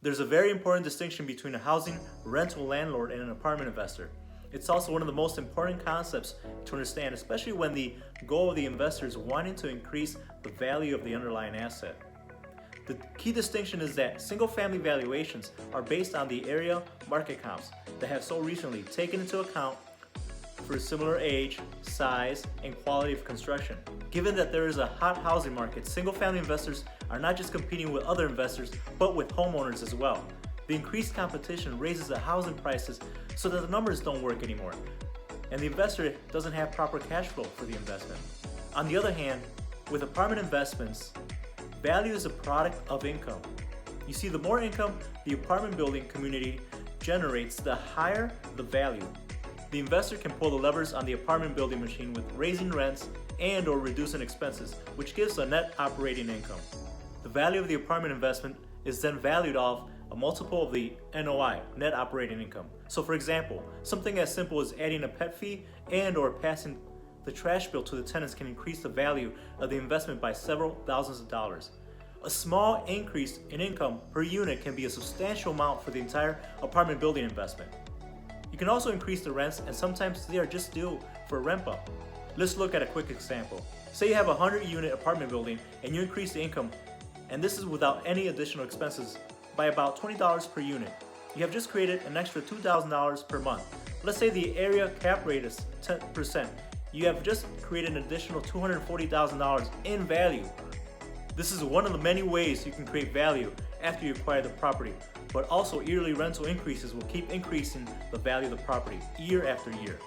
There's a very important distinction between a housing rental landlord and an apartment investor. It's also one of the most important concepts to understand, especially when the goal of the investor is wanting to increase the value of the underlying asset. The key distinction is that single-family valuations are based on the area market comps that have so recently taken into account for similar age, size, and quality of construction. Given that there is a hot housing market, single-family investors are not just competing with other investors, but with homeowners as well. The increased competition raises the housing prices so that the numbers don't work anymore, and the investor doesn't have proper cash flow for the investment. On the other hand, with apartment investments, value is a product of income. You see, the more income the apartment building community generates, the higher the value. The investor can pull the levers on the apartment building machine with raising rents and or reducing expenses, which gives a net operating income. The value of the apartment investment is then valued off a multiple of the NOI, net operating income. So for example, something as simple as adding a pet fee and or passing the trash bill to the tenants can increase the value of the investment by several thousands of dollars. A small increase in income per unit can be a substantial amount for the entire apartment building investment. You can also increase the rents, and sometimes they are just due for a rent bump. Let's look at a quick example. Say you have a 100-unit apartment building and you increase the income, and this is without any additional expenses, by about $20 per unit. You have just created an extra $2,000 per month. Let's say the area cap rate is 10%. You have just created an additional $240,000 in value. This is one of the many ways you can create value after you acquire the property, but also yearly rental increases will keep increasing the value of the property year after year.